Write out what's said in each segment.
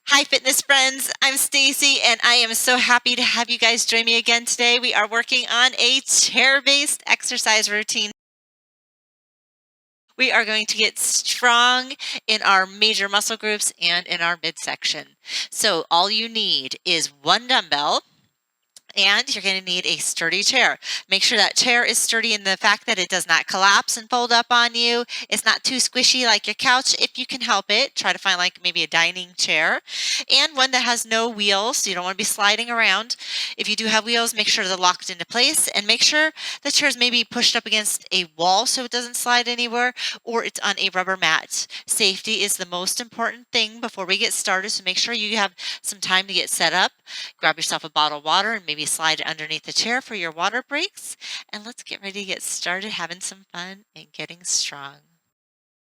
Hi fitness friends, I'm Stacy and I am so happy to have you guys join me again today. We are working on a chair-based exercise routine. We are going to get strong in our major muscle groups and in our midsection. So all you need is one dumbbell. And you're going to need a sturdy chair. Make sure that chair is sturdy in the fact that it does not collapse and fold up on you. It's not too squishy like your couch if you can help it. Try to find like maybe a dining chair and one that has no wheels, so you don't want to be sliding around. If you do have wheels, make sure they're locked into place and make sure the chair is maybe pushed up against a wall so it doesn't slide anywhere, or it's on a rubber mat. Safety is the most important thing before we get started, so make sure you have some time to get set up. Grab yourself a bottle of water and maybe slide it underneath the chair for your water breaks. And let's get ready to get started having some fun and getting strong.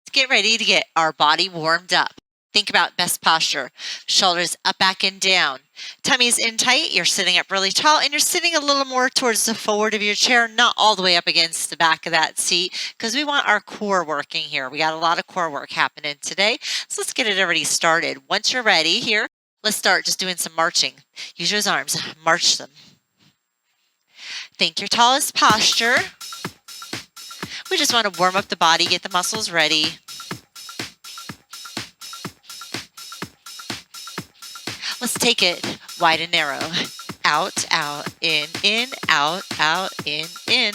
Let's get ready to get our body warmed up. Think about best posture. Shoulders up, back, and down. Tummy's in tight. You're sitting up really tall and you're sitting a little more towards the forward of your chair, not all the way up against the back of that seat, because we want our core working here. We got a lot of core work happening today. So let's get it already started. Once you're ready here, let's start just doing some marching. Use those arms, march them. Think your tallest posture. We just want to warm up the body, get the muscles ready. Let's take it wide and narrow. Out, out, in, out, in.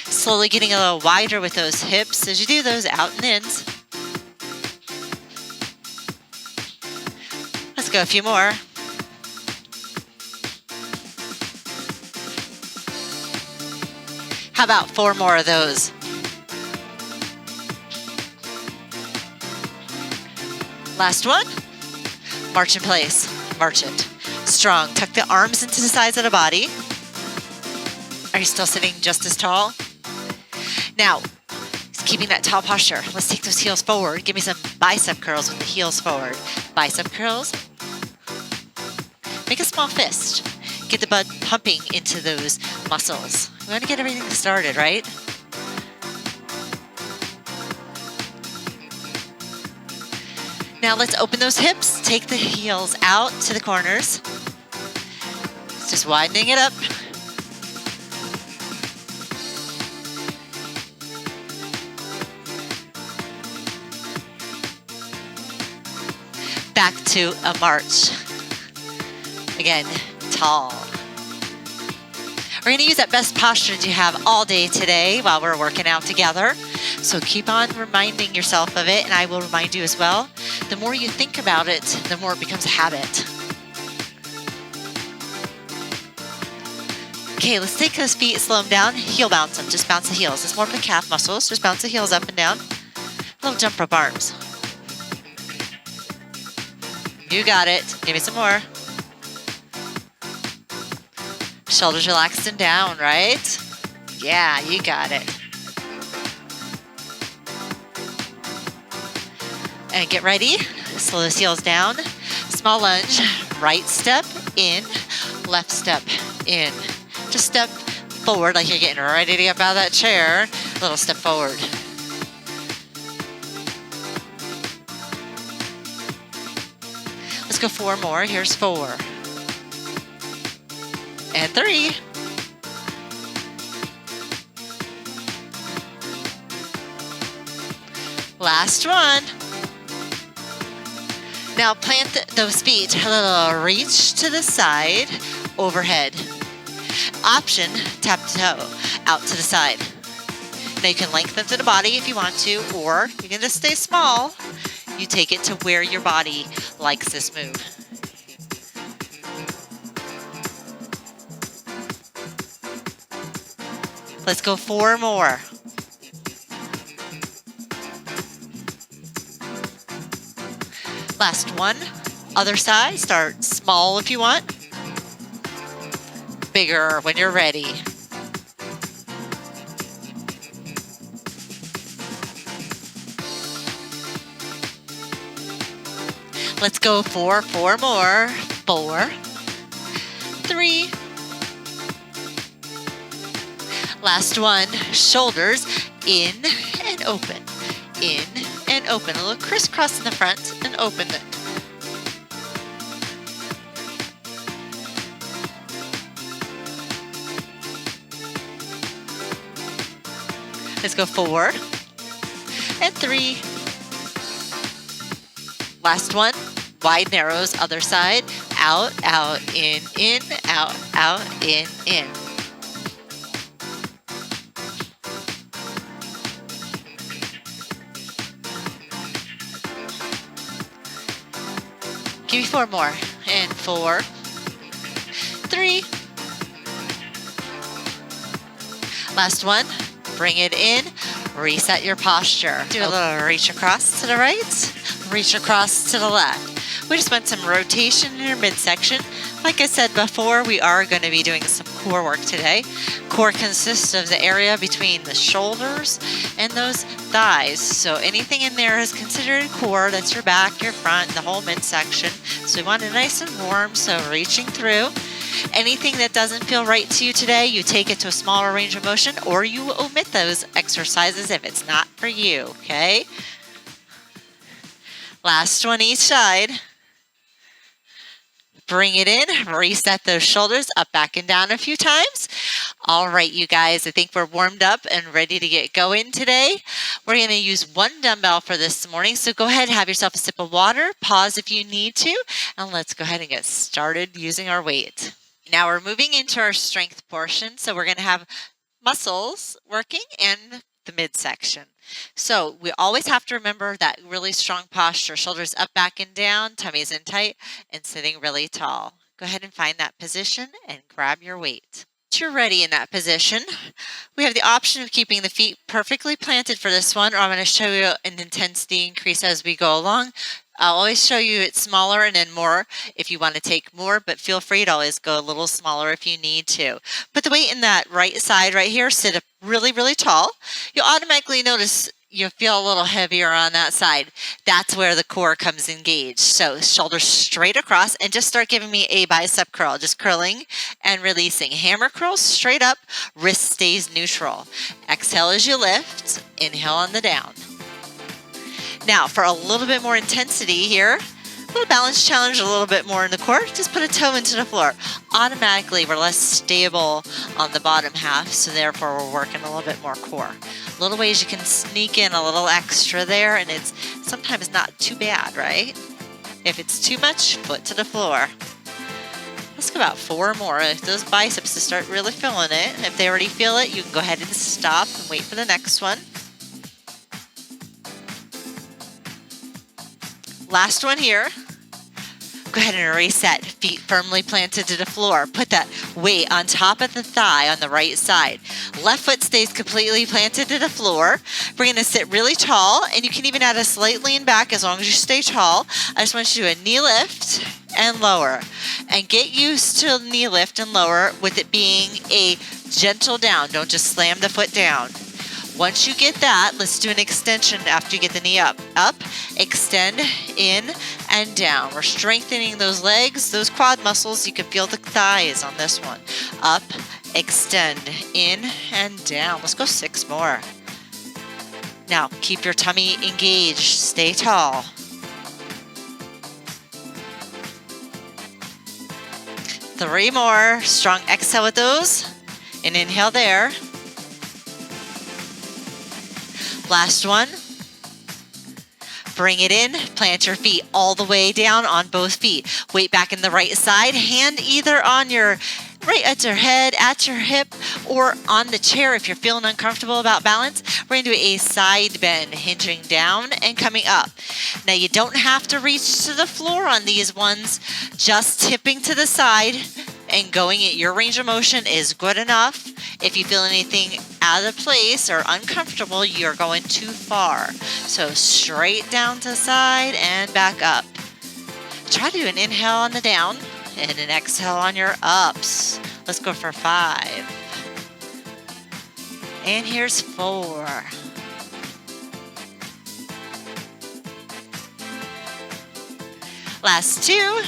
Slowly getting a little wider with those hips as you do those out and ins. Let's go a few more. How about 4 more of those? Last one. March in place. March it. Strong. Tuck the arms into the sides of the body. Are you still sitting just as tall? Now, keeping that tall posture. Let's take those heels forward. Give me some bicep curls with the heels forward. Bicep curls. Make a small fist. Get the blood pumping into those muscles. We want to get everything started, right? Now let's open those hips. Take the heels out to the corners. Just widening it up. Back to a march. Again, tall. We're going to use that best posture that you have all day today while we're working out together. So keep on reminding yourself of it, and I will remind you as well. The more you think about it, the more it becomes a habit. Okay, let's take those feet, slow them down, heel bounce them. Just bounce the heels. It's more of the calf muscles. Just bounce the heels up and down. Little jump rope arms. You got it. Give me some more. Shoulders relaxed and down, right? Yeah, you got it. And get ready. Slow those heels down. Small lunge. Right step in, left step in. Just step forward like you're getting ready to get out of that chair. Little step forward. Let's go 4 more. Here's 4. And 3. Last one. Now plant those feet a little reach to the side, overhead. Option, tap toe out to the side. Now you can lengthen to the body if you want to, or you can just stay small. You take it to where your body likes this move. Let's go 4 more. Last one. Other side. Start small if you want. Bigger when you're ready. Let's go 4 more. 4, 3. Last one. Shoulders in and open. In and open. A little crisscross in the front and open it. Let's go 4 and 3. Last one. Wide narrows, other side. Out, out, in, out, out, in. Give me 4 more. And 4, 3. Last one. Bring it in. Reset your posture. Do a little reach across to the right, reach across to the left. We just want some rotation in your midsection. Like I said before, we are going to be doing some core work today. Core consists of the area between the shoulders and those thighs. So anything in there is considered core. That's your back, your front, the whole midsection. So we want it nice and warm, so reaching through. Anything that doesn't feel right to you today, you take it to a smaller range of motion, or you omit those exercises if it's not for you, okay? Last one each side. Bring it in, reset those shoulders up, back, and down a few times. All right, you guys, I think we're warmed up and ready to get going today. We're going to use 1 dumbbell for this morning, so go ahead and have yourself a sip of water, pause if you need to, and let's go ahead and get started using our weight. Now we're moving into our strength portion, so we're going to have muscles working and the midsection. So we always have to remember that really strong posture, shoulders up, back, and down, tummies in tight, and sitting really tall. Go ahead and find that position and grab your weight. Once you're ready in that position, we have the option of keeping the feet perfectly planted for this one, or I'm going to show you an intensity increase as we go along. I'll always show you it's smaller and then more if you want to take more, but feel free to always go a little smaller if you need to. Put the weight in that right side right here, sit up really, really tall. You'll automatically notice you feel a little heavier on that side. That's where the core comes engaged. So shoulders straight across and just start giving me a bicep curl, just curling and releasing. Hammer curls straight up, wrist stays neutral. Exhale as you lift, inhale on the down. Now for a little bit more intensity here, a little balance challenge, a little bit more in the core, just put a toe into the floor. Automatically we're less stable on the bottom half, so therefore we're working a little bit more core. Little ways you can sneak in a little extra there, and it's sometimes not too bad, right? If it's too much, foot to the floor. Let's go about 4 more. If those biceps start really feeling it, if they already feel it, you can go ahead and stop and wait for the next one. Last one here. Go ahead and reset. Feet firmly planted to the floor. Put that weight on top of the thigh on the right side. Left foot stays completely planted to the floor. We're going to sit really tall, and you can even add a slight lean back as long as you stay tall. I just want you to do a knee lift and lower. And get used to knee lift and lower with it being a gentle down. Don't just slam the foot down. Once you get that, let's do an extension after you get the knee up. Up, extend, in, and down. We're strengthening those legs, those quad muscles. You can feel the thighs on this one. Up, extend, in, and down. Let's go 6 more. Now, keep your tummy engaged. Stay tall. Three more. Strong exhale with those. And inhale there. Last one. Bring it in. Plant your feet all the way down on both feet. Weight back in the right side. Hand either on your right at your head, at your hip, or on the chair if you're feeling uncomfortable about balance. We're going to do a side bend, hinging down and coming up. Now you don't have to reach to the floor on these ones. Just tipping to the side and going at your range of motion is good enough. If you feel anything out of place or uncomfortable, you're going too far. So straight down to the side and back up. Try to do an inhale on the down and an exhale on your ups. Let's go for 5. And here's 4. Last 2.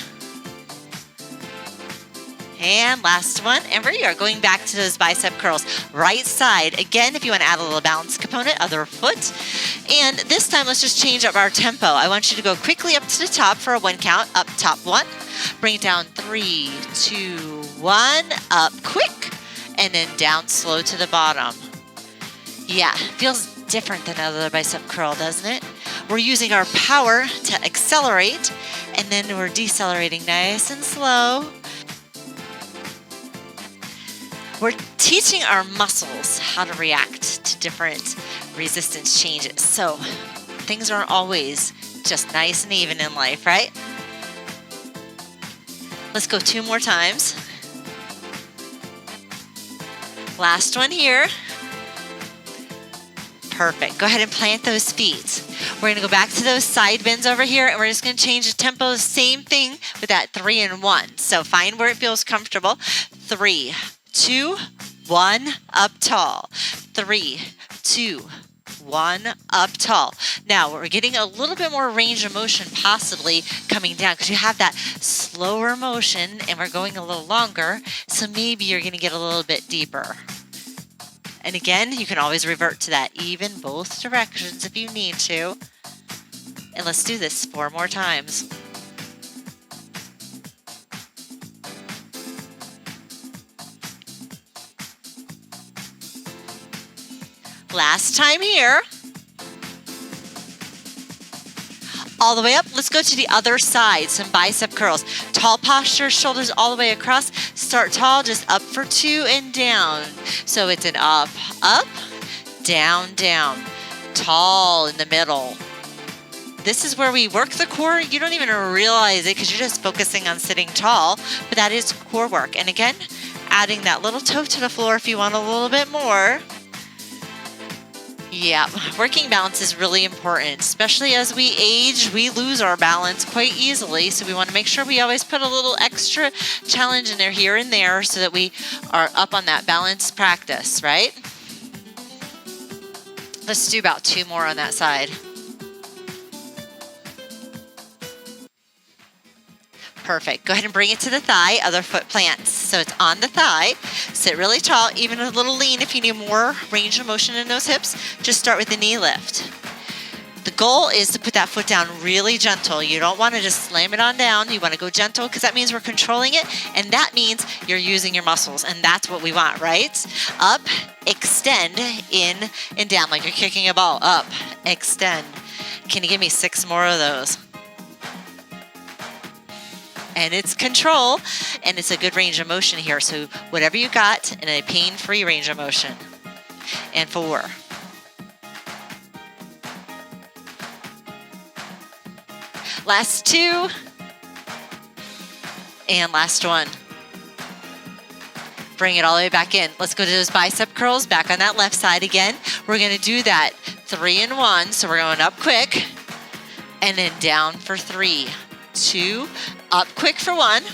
And last one, and we are going back to those bicep curls. Right side, again, if you want to add a little balance component, other foot. And this time, let's just change up our tempo. I want you to go quickly up to the top for a 1 count. Up top 1, bring it down 3, 2, 1, up quick, and then down slow to the bottom. Yeah, feels different than another bicep curl, doesn't it? We're using our power to accelerate, and then we're decelerating nice and slow. We're teaching our muscles how to react to different resistance changes. So things aren't always just nice and even in life, right? Let's go 2 more times. Last one here. Perfect. Go ahead and plant those feet. We're going to go back to those side bends over here, and we're just going to change the tempo. Same thing with that 3 and 1. So find where it feels comfortable. 3, 2, 1, up tall. 3, 2, 1, up tall. Now we're getting a little bit more range of motion possibly coming down because you have that slower motion and we're going a little longer. So maybe you're going to get a little bit deeper. And again, you can always revert to that even both directions if you need to. And let's do this 4 more times. Last time here. All the way up. Let's go to the other side. Some bicep curls. Tall posture, shoulders all the way across. Start tall, just up for 2 and down. So it's an up, up, down, down. Tall in the middle. This is where we work the core. You don't even realize it because you're just focusing on sitting tall, but that is core work. And again, adding that little toe to the floor if you want a little bit more. Yeah, working balance is really important, especially as we age. We lose our balance quite easily, so we want to make sure we always put a little extra challenge in there here and there so that we are up on that balance practice, right? Let's do about 2 more on that side. Perfect. Go ahead and bring it to the thigh, other foot plants. So it's on the thigh. Sit really tall, even a little lean if you need more range of motion in those hips. Just start with the knee lift. The goal is to put that foot down really gentle. You don't want to just slam it on down. You want to go gentle because that means we're controlling it, and that means you're using your muscles, and that's what we want, right? Up, extend, in, and down like you're kicking a ball. Up, extend. Can you give me 6 more of those? And it's control, and it's a good range of motion here. So whatever you got in a pain-free range of motion. And 4. Last 2. And last 1. Bring it all the way back in. Let's go to those bicep curls back on that left side again. We're going to do that 3 and 1. So we're going up quick and then down for 3, 2, up quick for 1,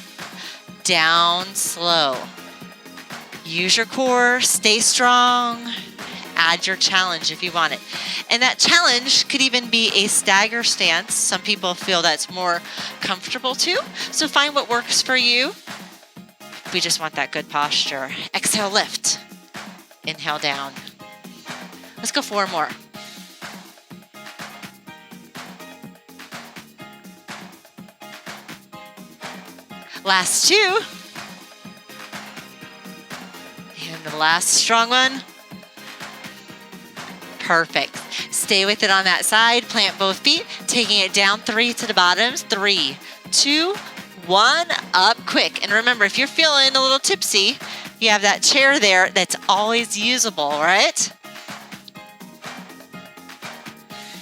down slow. Use your core, stay strong, add your challenge if you want it. And that challenge could even be a stagger stance. Some people feel that's more comfortable too. So find what works for you. We just want that good posture. Exhale, lift. Inhale, down. Let's go 4 more. Last 2. And the last strong one. Perfect. Stay with it on that side. Plant both feet. Taking it down 3 to the bottoms. 3, 2, 1. Up quick. And remember, if you're feeling a little tipsy, you have that chair there that's always usable, right?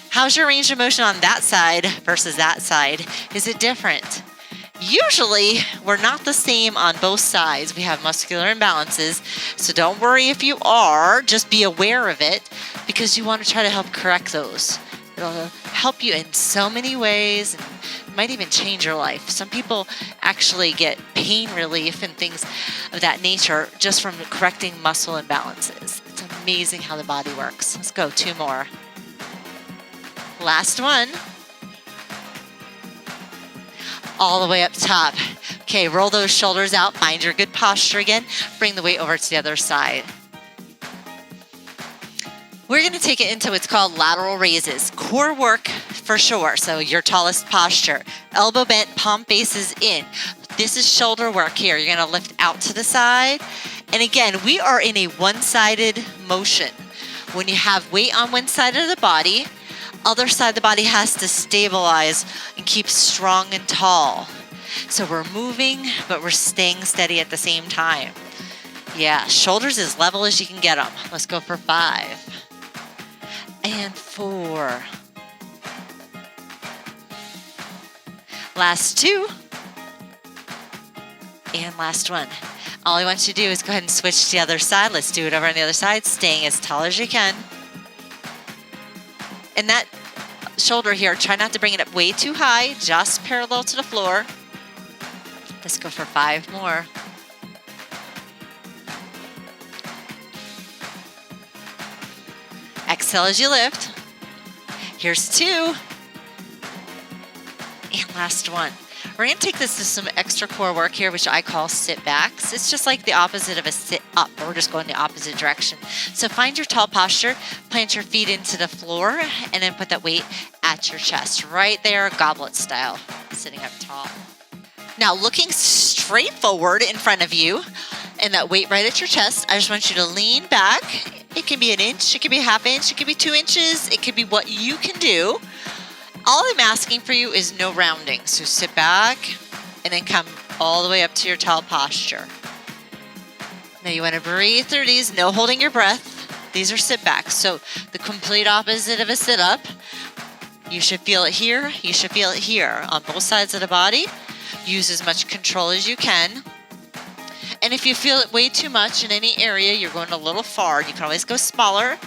How's your range of motion on that side versus that side? Is it different? Usually, we're not the same on both sides. We have muscular imbalances, so don't worry if you are. Just be aware of it because you want to try to help correct those. It'll help you in so many ways and might even change your life. Some people actually get pain relief and things of that nature just from correcting muscle imbalances. It's amazing how the body works. Let's go 2 more. Last one. All the way up top. Okay, roll those shoulders out. Find your good posture again. Bring the weight over to the other side. We're going to take it into what's called lateral raises. Core work for sure. So your tallest posture. Elbow bent, palm faces in. This is shoulder work here. You're going to lift out to the side. And again, we are in a one-sided motion. When you have weight on one side of the body, other side of the body has to stabilize and keep strong and tall. So we're moving, but we're staying steady at the same time. Yeah, shoulders as level as you can get them. Let's go for 5. And 4. Last 2. And last 1. All I want you to do is go ahead and switch to the other side. Let's do it over on the other side, staying as tall as you can. And that shoulder here, try not to bring it up way too high, just parallel to the floor. Let's go for 5 more. Exhale as you lift. Here's 2. And last 1. We're going to take this to some extra core work here, which I call sit backs. It's just like the opposite of a sit up. We're just going the opposite direction. So find your tall posture, plant your feet into the floor, and then put that weight at your chest. Right there, goblet style, sitting up tall. Now looking straight forward in front of you, and that weight right at your chest, I just want you to lean back. It can be an inch, it can be a half inch, it can be 2 inches, it could be what you can do. All I'm asking for you is no rounding. So sit back and then come all the way up to your tall posture. Now you want to breathe through these, no holding your breath. These are sit backs. So the complete opposite of a sit up. You should feel it here. You should feel it here on both sides of the body. Use as much control as you can. And if you feel it way too much in any area, you're going a little far, you can always go smaller.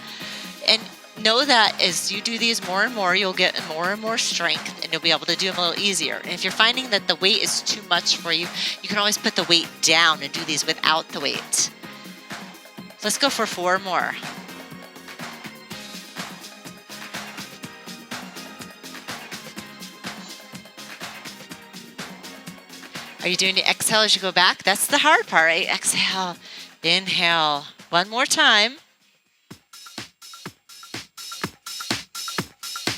And know that as you do these more and more, you'll get more and more strength, and you'll be able to do them a little easier. And if you're finding that the weight is too much for you, you can always put the weight down and do these without the weight. Let's go for 4 more. Are you doing the exhale as you go back? That's the hard part, right? Exhale, inhale. 1 more time.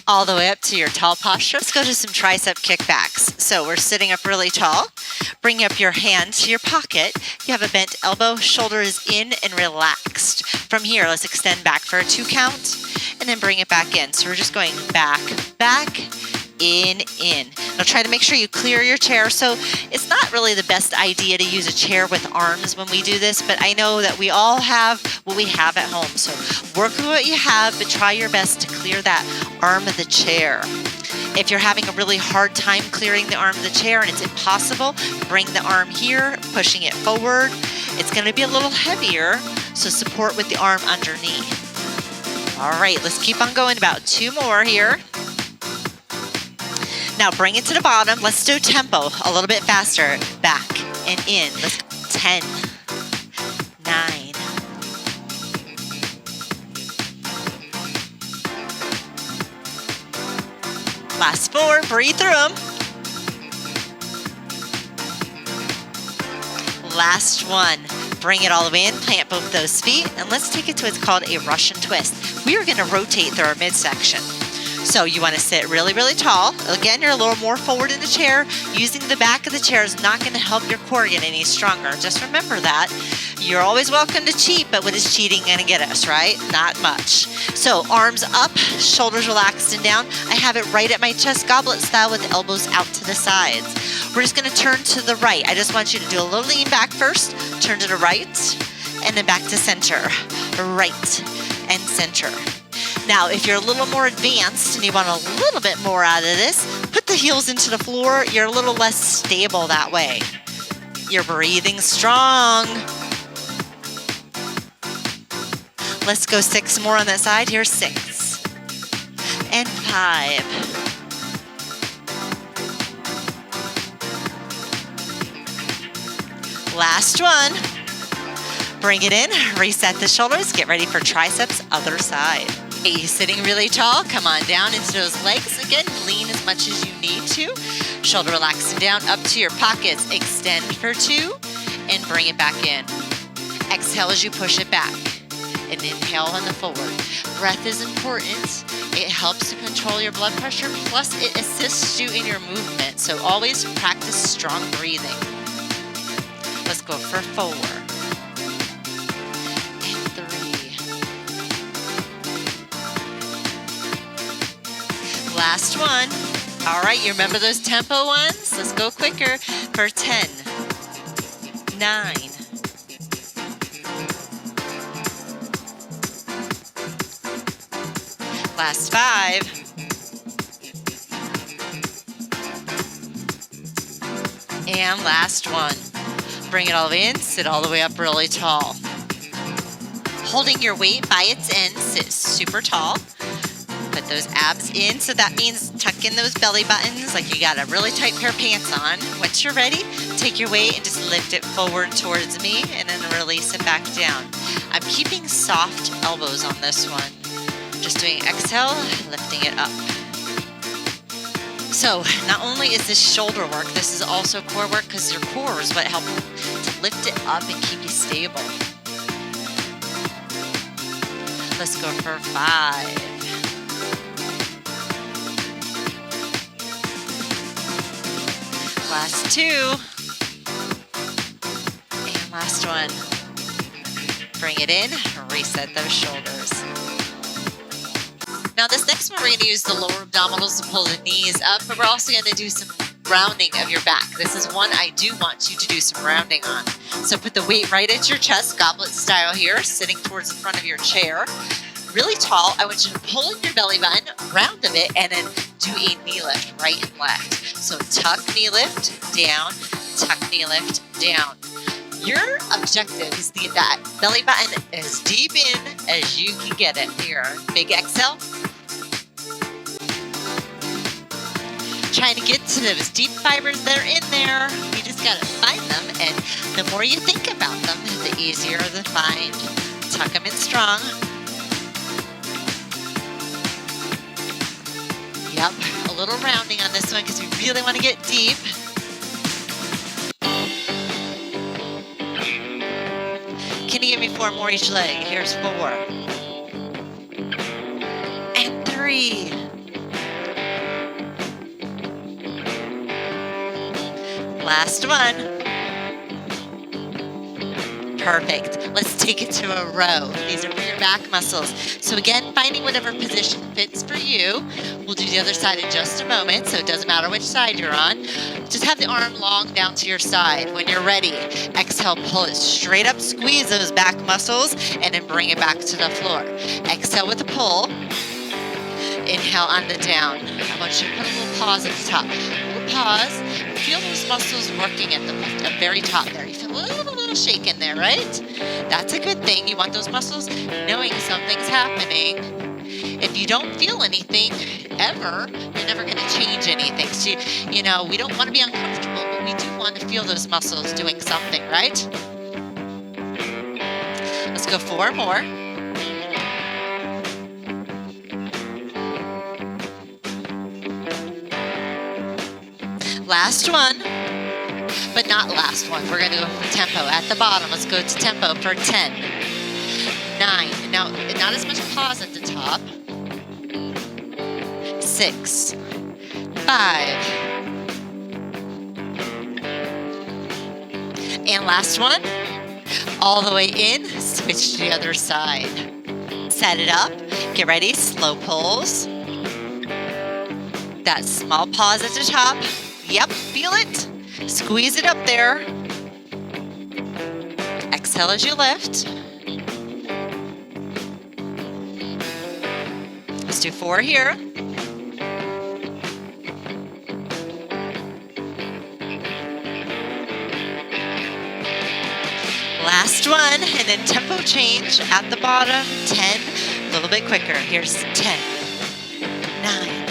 All the way up to your tall posture. Let's go to some tricep kickbacks. So we're sitting up really tall. Bring up your hand to your pocket. You have a bent elbow, shoulder is in and relaxed. From here, let's extend back for a 2 count and then bring it back in. So we're just going back, back, in. Now try to make sure you clear your chair. So it's not really the best idea to use a chair with arms when we do this, but I know that we all have what we have at home. So work with what you have, but try your best to clear that arm of the chair. If you're having a really hard time clearing the arm of the chair and it's impossible, bring the arm here, pushing it forward. It's going to be a little heavier, so support with the arm underneath. All right, let's keep on going. About 2 more here. Now bring it to the bottom. Let's do tempo a little bit faster. Back and in. Let's 10, 9, 4. Breathe through them. Last 1. Bring it all the way in. Plant both those feet. And let's take it to what's called a Russian twist. We are going to rotate through our midsection. So you want to sit really, really tall. Again, you're a little more forward in the chair. Using the back of the chair is not going to help your core get any stronger. Just remember that. You're always welcome to cheat, but what is cheating going to get us, right? Not much. So arms up, shoulders relaxed and down. I have it right at my chest, goblet style, with elbows out to the sides. We're just going to turn to the right. I just want you to do a little lean back first, turn to the right, and then back to center. Right and center. Now, if you're a little more advanced and you want a little bit more out of this, put the heels into the floor. You're a little less stable that way. You're breathing strong. Let's go 6 more on that side. Here's 6 and 5. Last 1. Bring it in, reset the shoulders, get ready for triceps, other side. Sitting really tall, come on down into those legs. Again, lean as much as you need to. Shoulder relaxing down up to your pockets. Extend for 2 and bring it back in. Exhale as you push it back. And inhale on the forward. Breath is important. It helps to control your blood pressure, plus it assists you in your movement. So always practice strong breathing. Let's go for 4. And 3. Last one. All right, you remember those tempo ones? Let's go quicker for 10, 9, 5, and last one. Bring it all in, sit all the way up really tall. Holding your weight by its end, sit super tall. Put those abs in, so that means tuck in those belly buttons like you got a really tight pair of pants on. Once you're ready, take your weight and just lift it forward towards me and then release it back down. I'm keeping soft elbows on this one. Just doing exhale, lifting it up. So not only is this shoulder work, this is also core work, because your core is what helps to lift it up and keep you stable. Let's go for 5. Last 2. And last one. Bring it in, reset those shoulders. Now this next one, we're going to use the lower abdominals to pull the knees up, but we're also going to do some rounding of your back. This is one I do want you to do some rounding on. So put the weight right at your chest, goblet style here, sitting towards the front of your chair. Really tall. I want you to pull in your belly button, round a bit, and then do a knee lift, right and left. So tuck, knee lift, down, tuck, knee lift, down. Your objective is to get that belly button as deep in as you can get it here. Big exhale. Trying to get to those deep fibers that are in there. You just got to find them, and the more you think about them, the easier to find. Tuck them in strong. Yep, a little rounding on this one because we really want to get deep. Can you give me 4 more each leg? Here's 4. And 3. Last one. Perfect. Let's take it to a row. These are for your back muscles. So again, finding whatever position fits for you. We'll do the other side in just a moment, so it doesn't matter which side you're on. Just have the arm long down to your side. When you're ready, exhale, pull it straight up, squeeze those back muscles, and then bring it back to the floor. Exhale with a pull. Inhale on the down. I want you to put a little pause at the top. A little pause. Feel those muscles working at the very top there. You feel a little shake in there, right? That's a good thing. You want those muscles knowing something's happening. If you don't feel anything ever, you're never going to change anything. So, you know, we don't want to be uncomfortable, but we do want to feel those muscles doing something, right? Let's go 4 more. Last one, but not last one. We're going to go for tempo at the bottom. Let's go to tempo for 10, 9. Now, not as much pause at the top. 6, 5. And last one. All the way in, switch to the other side. Set it up. Get ready, slow pulls. That small pause at the top. Yep, feel it. Squeeze it up there. Exhale as you lift. Let's do 4 here. Last one, and then tempo change at the bottom. 10, a little bit quicker. Here's 10, 9.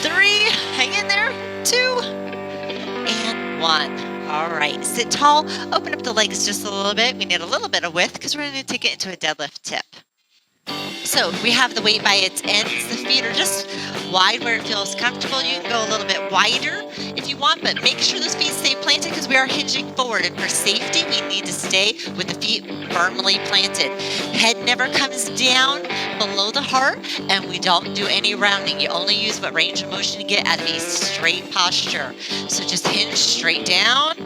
3, hang in there, 2, and 1. right, sit tall, open up the legs just a little bit. We need a little bit of width because we're going to take it into a deadlift tip. So we have the weight by its ends. The feet are just wide where it feels comfortable. You can go a little bit wider if you want, but make sure those feet stay planted because we are hinging forward. And for safety, we need to stay with the feet firmly planted. Head never comes down below the heart, and we don't do any rounding. You only use what range of motion you get out of a straight posture. So just hinge straight down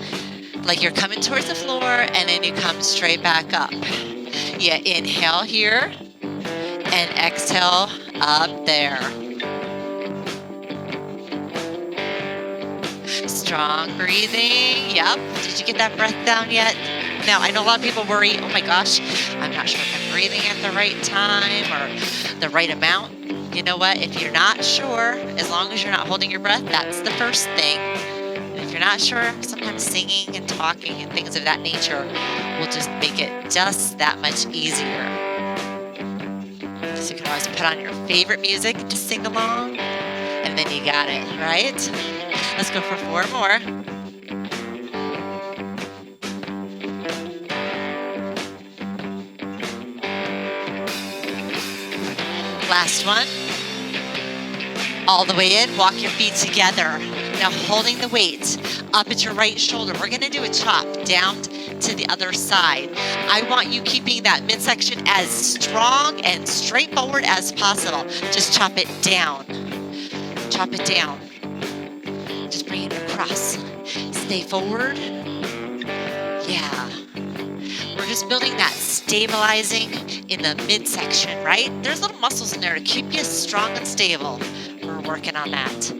like you're coming towards the floor, and then you come straight back up. Yeah, inhale here. And exhale up there. Strong breathing. Yep. Did you get that breath down yet? Now, I know a lot of people worry, oh my gosh, I'm not sure if I'm breathing at the right time or the right amount. You know what? If you're not sure, as long as you're not holding your breath, that's the first thing. And if you're not sure, sometimes singing and talking and things of that nature will just make it just that much easier. So you can always put on your favorite music to sing along, and then you got it, right? Let's go for 4 more. Last one. All the way in, walk your feet together. Now holding the weight up at your right shoulder. We're gonna do a chop down to the other side. I want you keeping that midsection as strong and straightforward as possible. Just chop it down. Chop it down. Just bring it across. Stay forward. Yeah. We're just building that stabilizing in the midsection, right? There's little muscles in there to keep you strong and stable. We're working on that.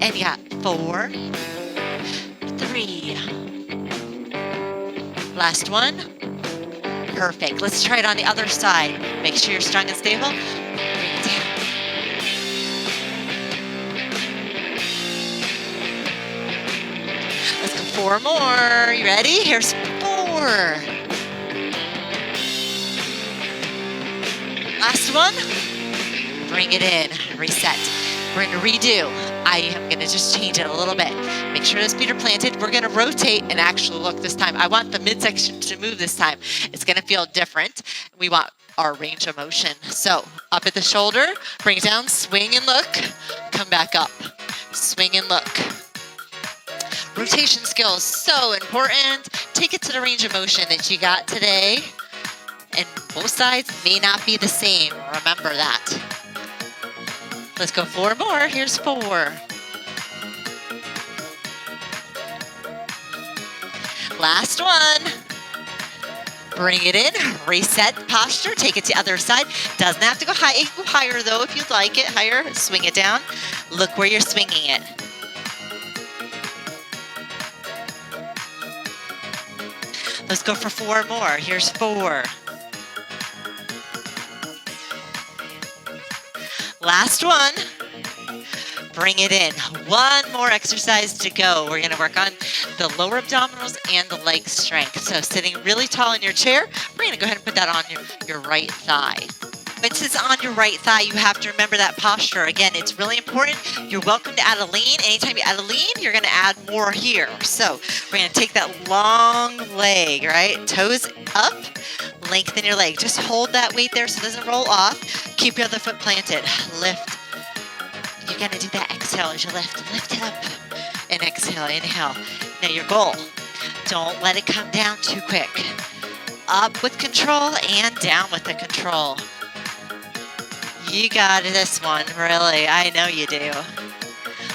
And yeah, 4, 3. Last one. Perfect. Let's try it on the other side. Make sure you're strong and stable. Bring it down. Let's go 4 more. You ready? Here's 4. Last one. Bring it in. Reset. We're going to redo. I am going to just change it a little bit. Make sure those feet are planted. We're going to rotate and actually look this time. I want the midsection to move this time. It's going to feel different. We want our range of motion. So up at the shoulder, bring it down, swing and look, come back up, swing and look. Rotation skills, so important. Take it to the range of motion that you got today. And both sides may not be the same. Remember that. Let's go 4 more. Here's 4. Last one. Bring it in. Reset posture. Take it to the other side. Doesn't have to go high. Go higher though if you'd like it. Higher. Swing it down. Look where you're swinging it. Let's go for 4 more. Here's 4. Last one. Bring it in. 1 more exercise to go. We're going to work on the lower abdominals and the leg strength. So sitting really tall in your chair, we're going to go ahead and put that on your right thigh. Once it's on your right thigh, you have to remember that posture. Again, it's really important. You're welcome to add a lean. Anytime you add a lean, you're going to add more here. So we're going to take that long leg, right? Toes up, lengthen your leg. Just hold that weight there so it doesn't roll off. Keep your other foot planted. Lift. You're going to do that exhale as you lift. Lift it up. And exhale, inhale. Now your goal. Don't let it come down too quick. Up with control and down with the control. You got this one, really. I know you do.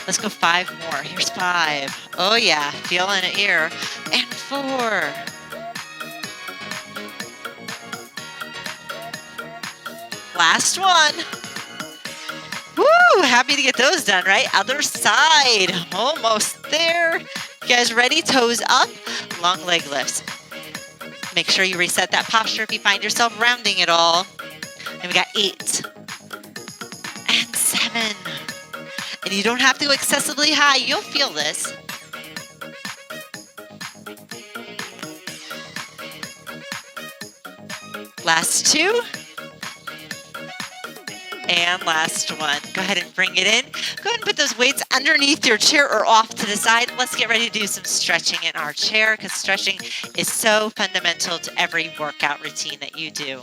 Let's go 5 more. Here's 5. Oh yeah, feeling it here. And 4. Last one. Woo! Happy to get those done, right? Other side. Almost there. You guys ready? Toes up. Long leg lifts. Make sure you reset that posture if you find yourself rounding it all. And we got 8. And 7. And you don't have to go excessively high. You'll feel this. Last 2. And last one. Go ahead and bring it in. Go ahead and put those weights underneath your chair or off to the side. Let's get ready to do some stretching in our chair because stretching is so fundamental to every workout routine that you do.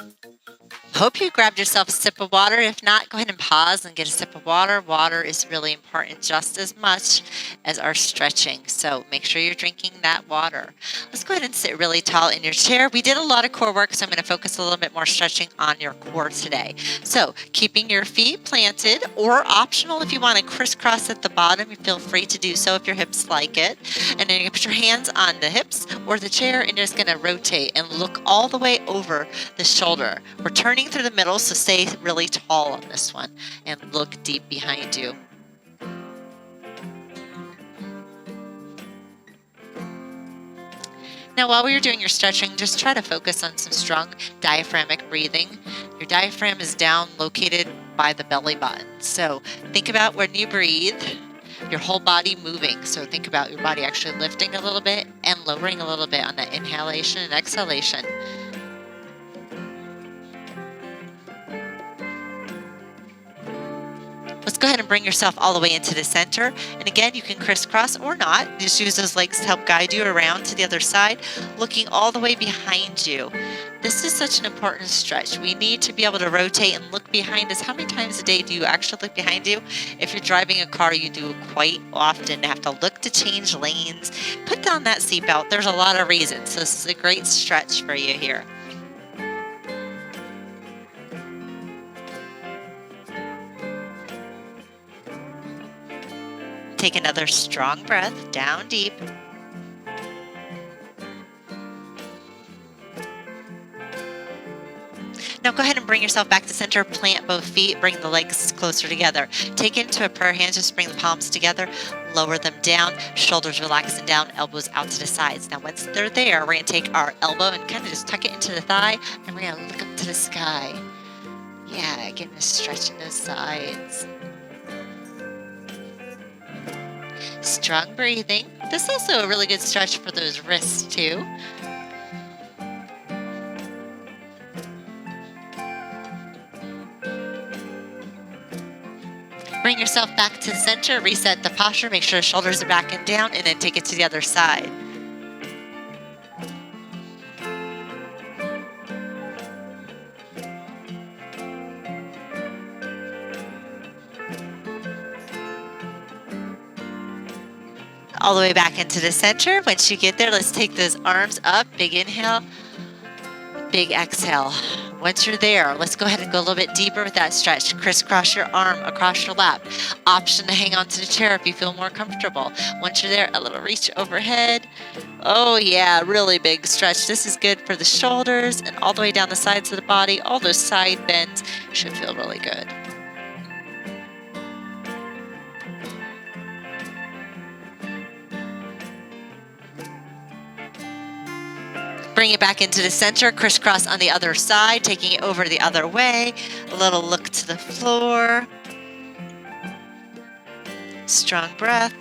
Hope you grabbed yourself a sip of water. If not, go ahead and pause and get a sip of water. Water is really important just as much as our stretching. So make sure you're drinking that water. Let's go ahead and sit really tall in your chair. We did a lot of core work, so I'm going to focus a little bit more stretching on your core today. So keeping your feet planted, or optional if you want to crisscross at the bottom, you feel free to do so if your hips like it. And then you can put your hands on the hips or the chair and you're just going to rotate and look all the way over the shoulder. We're turning through the middle, so stay really tall on this one and look deep behind you. Now, while you're doing your stretching, just try to focus on some strong diaphragmatic breathing. Your diaphragm is down, located by the belly button. So think about when you breathe, your whole body moving. So think about your body actually lifting a little bit and lowering a little bit on that inhalation and exhalation. Let's go ahead and bring yourself all the way into the center. And again, you can crisscross or not. Just use those legs to help guide you around to the other side, looking all the way behind you. This is such an important stretch. We need to be able to rotate and look behind us. How many times a day do you actually look behind you? If you're driving a car, you do quite often have to look to change lanes. Put down that seatbelt. There's a lot of reasons. So this is a great stretch for you here. Take another strong breath, down deep. Now go ahead and bring yourself back to center, plant both feet, bring the legs closer together. Take it into a prayer hand, just bring the palms together, lower them down, shoulders relaxing down, elbows out to the sides. Now once they're there, we're gonna take our elbow and kind of just tuck it into the thigh, and we're gonna look up to the sky. Yeah, getting a stretch in those sides. Strong breathing. This is also a really good stretch for those wrists too. Bring yourself back to the center, reset the posture, make sure the shoulders are back and down, and then take it to the other side. All the way back into the center. Once you get there, let's take those arms up. Big inhale, big exhale. Once you're there, let's go ahead and go a little bit deeper with that stretch. Crisscross your arm across your lap. Option to hang onto the chair if you feel more comfortable. Once you're there, a little reach overhead. Oh yeah, really big stretch. This is good for the shoulders and all the way down the sides of the body. All those side bends should feel really good. Bring it back into the center, crisscross on the other side, taking it over the other way. A little look to the floor. Strong breath.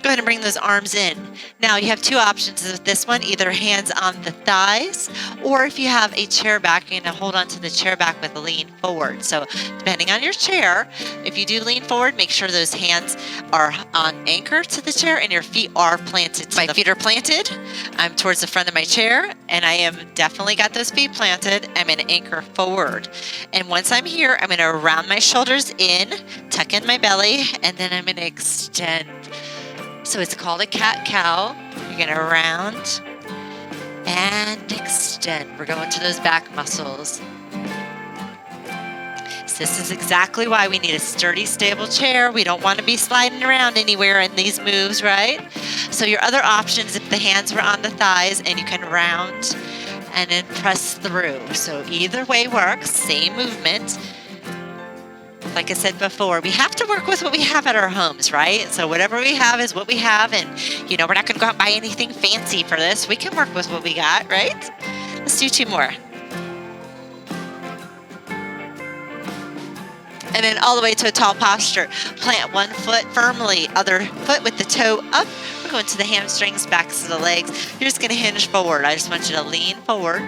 Go ahead and bring those arms in. Now you have two options with this one, either hands on the thighs, or if you have a chair back, you're gonna hold onto the chair back with a lean forward. So depending on your chair, if you do lean forward, make sure those hands are on anchor to the chair and your feet are planted. My feet are planted. I'm towards the front of my chair and I am definitely got those feet planted. I'm gonna anchor forward. And once I'm here, I'm gonna round my shoulders in, tuck in my belly, and then I'm gonna extend. So it's called a cat-cow. You're gonna round and extend. We're going to those back muscles. So this is exactly why we need a sturdy, stable chair. We don't want to be sliding around anywhere in these moves, right? So your other options, if the hands were on the thighs and you can round and then press through. So either way works, same movement. Like I said before, we have to work with what we have at our homes, right? So whatever we have is what we have. And, you know, we're not going to go out and buy anything fancy for this. We can work with what we got, right? Let's do two more. And then all the way to a tall posture. Plant one foot firmly, other foot with the toe up. We're go into the hamstrings, backs of the legs. You're just going to hinge forward. I just want you to lean forward.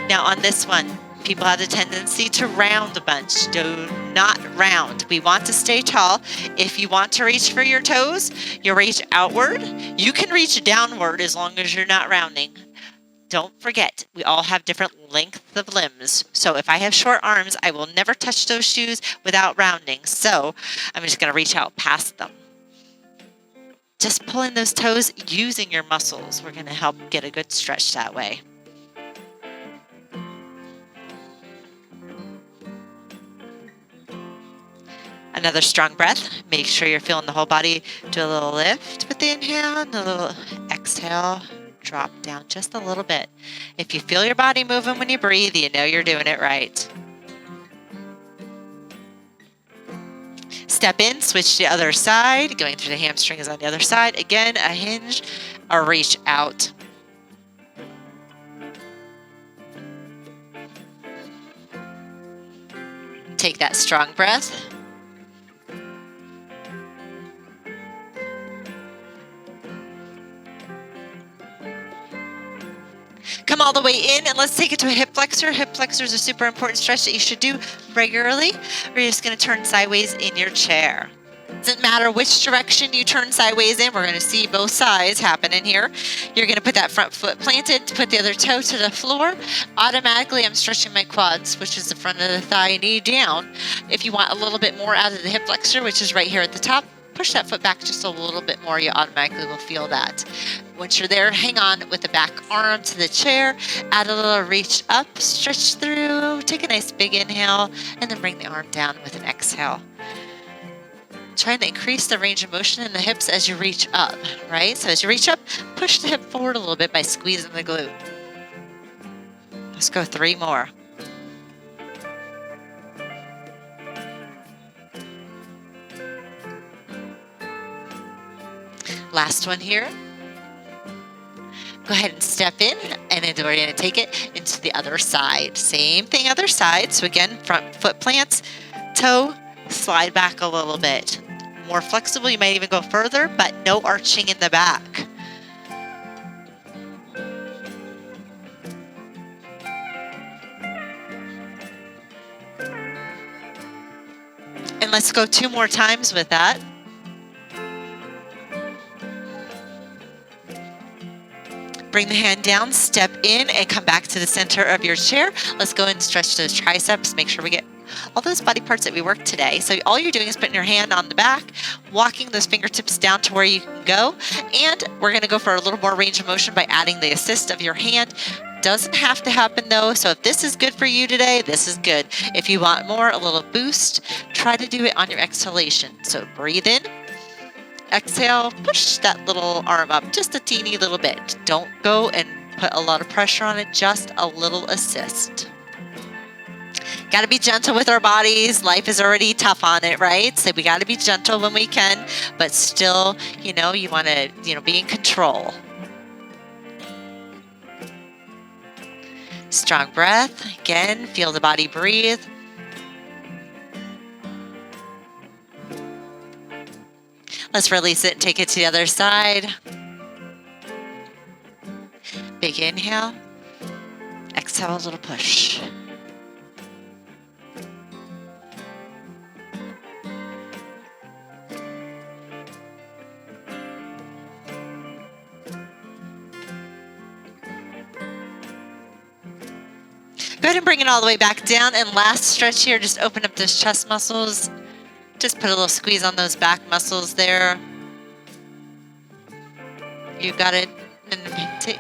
Now on this one, people have the tendency to round a bunch. Do not round. We want to stay tall. If you want to reach for your toes, you reach outward. You can reach downward as long as you're not rounding. Don't forget, we all have different lengths of limbs. So if I have short arms, I will never touch those shoes without rounding. So I'm just going to reach out past them. Just pulling those toes using your muscles. We're going to help get a good stretch that way. Another strong breath. Make sure you're feeling the whole body. Do a little lift with the inhale and a little exhale. Drop down just a little bit. If you feel your body moving when you breathe, you know you're doing it right. Step in, switch to the other side. Going through the hamstrings on the other side. Again, a hinge or reach out. Take that strong breath. Come all the way in and let's take it to a hip flexor. Hip flexor is a super important stretch that you should do regularly. We're just going to turn sideways in your chair. Doesn't matter which direction you turn sideways in. We're going to see both sides happening here. You're going to put that front foot planted, put the other toe to the floor. Automatically, I'm stretching my quads, which is the front of the thigh, knee down. If you want a little bit more out of the hip flexor, which is right here at the top, push that foot back just a little bit more. You automatically will feel that. Once you're there, hang on with the back arm to the chair. Add a little reach up, stretch through. Take a nice big inhale, and then bring the arm down with an exhale. Trying to increase the range of motion in the hips as you reach up, right? So as you reach up, push the hip forward a little bit by squeezing the glute. Let's go 3 more. Last one here. Go ahead and step in, and then we're going to take it into the other side. Same thing, other side. So again, front foot plants, toe, slide back a little bit. More flexible, you might even go further, but no arching in the back. And let's go 2 more times with that. Bring the hand down, step in, and come back to the center of your chair. Let's go and stretch those triceps. Make sure we get all those body parts that we worked today. So all you're doing is putting your hand on the back, walking those fingertips down to where you can go. And we're going to go for a little more range of motion by adding the assist of your hand. Doesn't have to happen though. So if this is good for you today, this is good. If you want more, a little boost, try to do it on your exhalation. So breathe in. Exhale, push that little arm up just a teeny little bit. Don't go and put a lot of pressure on it, just a little assist. Got to be gentle with our bodies. Life is already tough on it, right? So we got to be gentle when we can, but still, you want to, be in control. Strong breath. Again, feel the body breathe. Let's release it and take it to the other side. Big inhale. Exhale, a little push. Go ahead and bring it all the way back down. And last stretch here, just open up those chest muscles. Just put a little squeeze on those back muscles there. You got it. And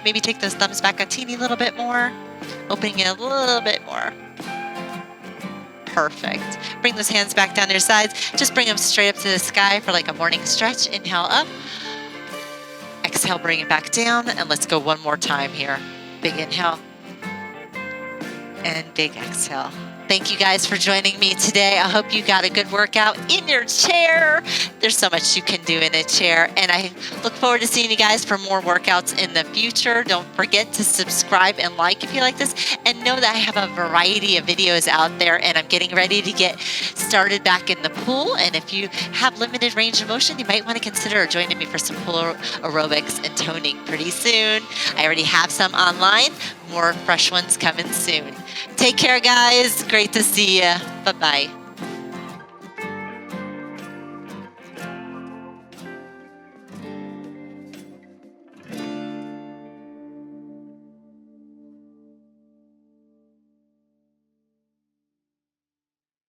maybe take those thumbs back a teeny little bit more. Opening it a little bit more. Perfect. Bring those hands back down to your sides. Just bring them straight up to the sky for like a morning stretch. Inhale up. Exhale, bring it back down. And let's go one more time here. Big inhale. And big exhale. thank you guys for joining me today. I hope you got a good workout in your chair. There's so much you can do in a chair, and I look forward to seeing you guys for more workouts in the future. Don't forget to subscribe and like if you like this, and know that I have a variety of videos out there, and I'm getting ready to get started back in the pool. And if you have limited range of motion, you might want to consider joining me for some pool aerobics and toning pretty soon. I already have some online. More fresh ones coming soon. Take care, guys. Great to see you. Bye-bye.